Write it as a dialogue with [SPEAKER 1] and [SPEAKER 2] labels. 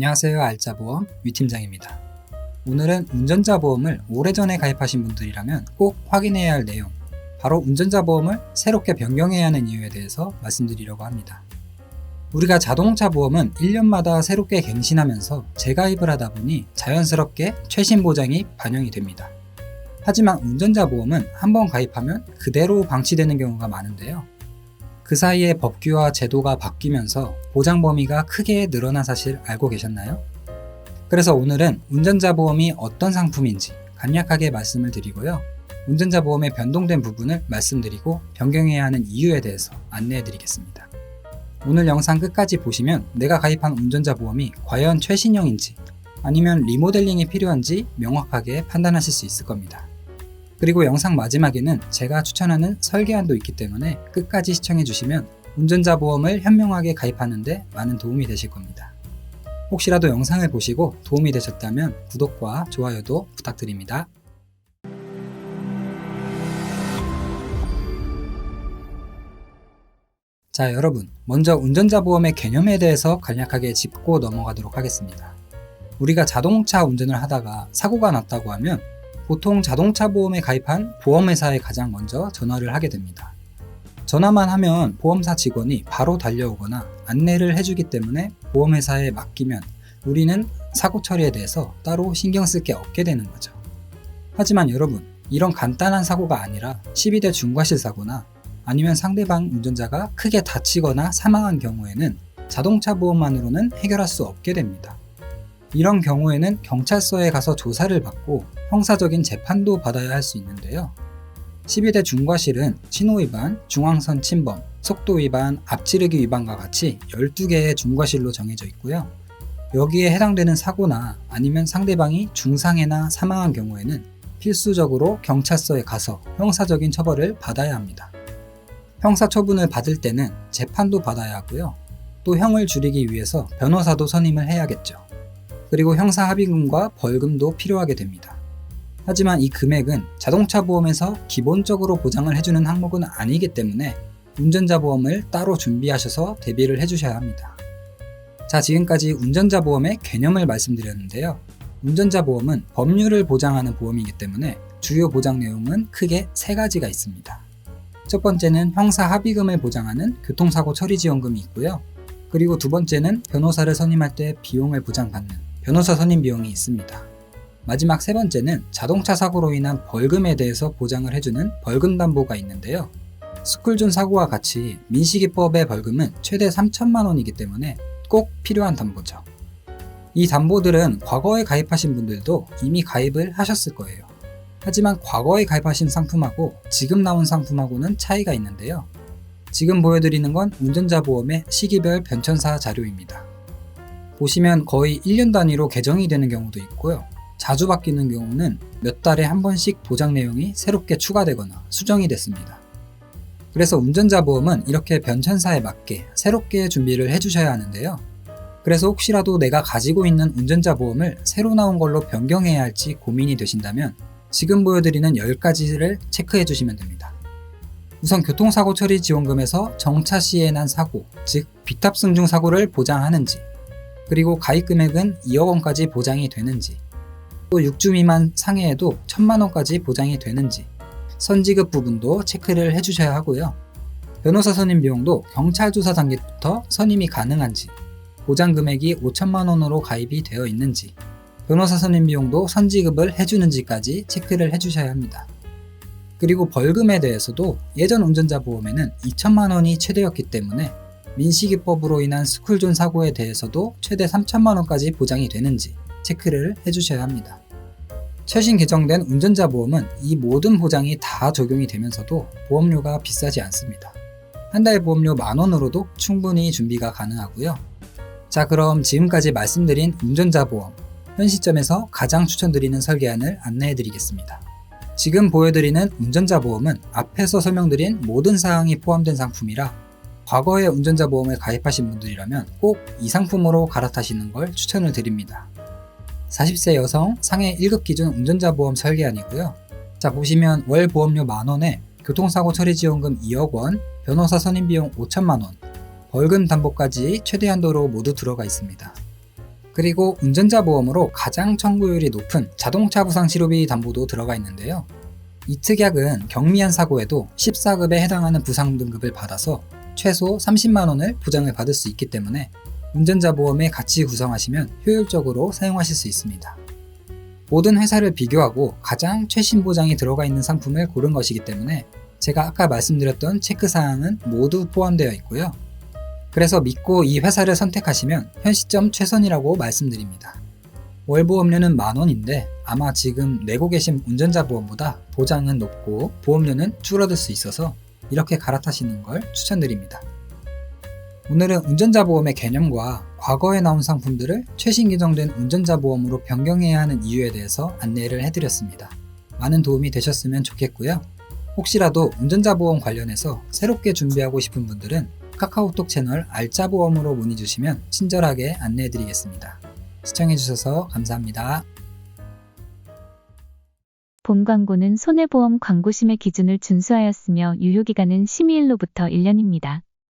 [SPEAKER 1] 안녕하세요. 알짜보험 위팀장입니다. 오늘은 운전자 보험을 오래전에 가입하신 분들이라면 꼭 확인해야 할 내용, 바로 운전자 보험을 새롭게 변경해야 하는 이유에 대해서 말씀드리려고 합니다. 우리가 자동차 보험은 1년마다 새롭게 갱신하면서 재가입을 하다 보니 자연스럽게 최신 보장이 반영이 됩니다. 하지만 운전자 보험은 한번 가입하면 그대로 방치되는 경우가 많은데요. 그 사이에 법규와 제도가 바뀌면서 보장 범위가 크게 늘어난 사실 알고 계셨나요? 그래서 오늘은 운전자 보험이 어떤 상품인지 간략하게 말씀을 드리고요. 운전자 보험의 변동된 부분을 말씀드리고 변경해야 하는 이유에 대해서 안내해 드리겠습니다. 오늘 영상 끝까지 보시면 내가 가입한 운전자 보험이 과연 최신형인지 아니면 리모델링이 필요한지 명확하게 판단하실 수 있을 겁니다. 그리고 영상 마지막에는 제가 추천하는 설계안도 있기 때문에 끝까지 시청해 주시면 운전자 보험을 현명하게 가입하는 데 많은 도움이 되실 겁니다. 혹시라도 영상을 보시고 도움이 되셨다면 구독과 좋아요도 부탁드립니다. 자, 여러분, 먼저 운전자 보험의 개념에 대해서 간략하게 짚고 넘어가도록 하겠습니다. 우리가 자동차 운전을 하다가 사고가 났다고 하면 보통 자동차 보험에 가입한 보험회사에 가장 먼저 전화를 하게 됩니다. 전화만 하면 보험사 직원이 바로 달려오거나 안내를 해주기 때문에 보험회사에 맡기면 우리는 사고 처리에 대해서 따로 신경 쓸 게 없게 되는 거죠. 하지만 여러분, 이런 간단한 사고가 아니라 12대 중과실 사고나 아니면 상대방 운전자가 크게 다치거나 사망한 경우에는 자동차 보험만으로는 해결할 수 없게 됩니다. 이런 경우에는 경찰서에 가서 조사를 받고 형사적인 재판도 받아야 할 수 있는데요. 12대 중과실은 신호위반, 중앙선 침범, 속도위반, 앞지르기 위반과 같이 12개의 중과실로 정해져 있고요. 여기에 해당되는 사고나 아니면 상대방이 중상해나 사망한 경우에는 필수적으로 경찰서에 가서 형사적인 처벌을 받아야 합니다. 형사 처분을 받을 때는 재판도 받아야 하고요. 또 형을 줄이기 위해서 변호사도 선임을 해야겠죠. 그리고 형사 합의금과 벌금도 필요하게 됩니다. 하지만 이 금액은 자동차 보험에서 기본적으로 보장을 해주는 항목은 아니기 때문에 운전자 보험을 따로 준비하셔서 대비를 해주셔야 합니다. 자, 지금까지 운전자 보험의 개념을 말씀드렸는데요. 운전자 보험은 법률을 보장하는 보험이기 때문에 주요 보장 내용은 크게 3가지가 있습니다. 첫 번째는 형사 합의금을 보장하는 교통사고 처리 지원금이 있고요. 그리고 두 번째는 변호사를 선임할 때 비용을 보장받는 변호사 선임 비용이 있습니다. 마지막 3번째는 자동차 사고로 인한 벌금에 대해서 보장을 해주는 벌금 담보가 있는데요. 스쿨존 사고와 같이 민식이법의 벌금은 최대 3천만 원이기 때문에 꼭 필요한 담보죠. 이 담보들은 과거에 가입하신 분들도 이미 가입을 하셨을 거예요. 하지만 과거에 가입하신 상품하고 지금 나온 상품하고는 차이가 있는데요. 지금 보여드리는 건 운전자 보험의 시기별 변천사 자료입니다. 보시면 거의 1년 단위로 개정이 되는 경우도 있고요. 자주 바뀌는 경우는 몇 달에 한 번씩 보장 내용이 새롭게 추가되거나 수정이 됐습니다. 그래서 운전자 보험은 이렇게 변천사에 맞게 새롭게 준비를 해주셔야 하는데요. 그래서 혹시라도 내가 가지고 있는 운전자 보험을 새로 나온 걸로 변경해야 할지 고민이 되신다면 지금 보여드리는 10가지를 체크해 주시면 됩니다. 우선 교통사고 처리 지원금에서 정차 시에 난 사고, 즉 비탑승 중 사고를 보장하는지, 그리고 가입 금액은 2억 원까지 보장이 되는지, 또 6주 미만 상해에도 1,000만 원까지 보장이 되는지, 선지급 부분도 체크를 해주셔야 하고요. 변호사 선임 비용도 경찰 조사 단계부터 선임이 가능한지, 보장 금액이 5천만 원으로 가입이 되어 있는지, 변호사 선임 비용도 선지급을 해주는지까지 체크를 해주셔야 합니다. 그리고 벌금에 대해서도 예전 운전자 보험에는 2천만 원이 최대였기 때문에 민식이법으로 인한 스쿨존 사고에 대해서도 최대 3천만 원까지 보장이 되는지 체크를 해주셔야 합니다. 최신 개정된 운전자 보험은 이 모든 보장이 다 적용이 되면서도 보험료가 비싸지 않습니다. 한 달 보험료 10,000원으로도 충분히 준비가 가능하고요. 자, 그럼 지금까지 말씀드린 운전자 보험, 현 시점에서 가장 추천드리는 설계안을 안내해 드리겠습니다. 지금 보여드리는 운전자 보험은 앞에서 설명드린 모든 사항이 포함된 상품이라 과거에 운전자 보험을 가입하신 분들이라면 꼭 이 상품으로 갈아타시는 걸 추천을 드립니다. 40세 여성 상해 1급 기준 운전자 보험 설계안이고요. 자, 보시면 월 보험료 10,000원에 교통사고 처리 지원금 2억 원, 변호사 선임 비용 5천만 원, 벌금 담보까지 최대 한도로 모두 들어가 있습니다. 그리고 운전자 보험으로 가장 청구율이 높은 자동차 부상 치료비 담보도 들어가 있는데요. 이 특약은 경미한 사고에도 14급에 해당하는 부상 등급을 받아서 최소 30만 원을 보장을 받을 수 있기 때문에 운전자 보험에 같이 구성하시면 효율적으로 사용하실 수 있습니다. 모든 회사를 비교하고 가장 최신 보장이 들어가 있는 상품을 고른 것이기 때문에 제가 아까 말씀드렸던 체크사항은 모두 포함되어 있고요. 그래서 믿고 이 회사를 선택하시면 현 시점 최선이라고 말씀드립니다. 월 보험료는 10,000원인데 아마 지금 내고 계신 운전자 보험보다 보장은 높고 보험료는 줄어들 수 있어서 이렇게 갈아타시는 걸 추천드립니다. 오늘은 운전자 보험의 개념과 과거에 나온 상품들을 최신 개정된 운전자 보험으로 변경해야 하는 이유에 대해서 안내를 해드렸습니다. 많은 도움이 되셨으면 좋겠고요. 혹시라도 운전자 보험 관련해서 새롭게 준비하고 싶은 분들은 카카오톡 채널 알짜보험으로 문의 주시면 친절하게 안내해드리겠습니다. 시청해주셔서 감사합니다.
[SPEAKER 2] 본 광고는 손해보험 광고심의 기준을 준수하였으며 유효기간은 심의일로부터 1년입니다.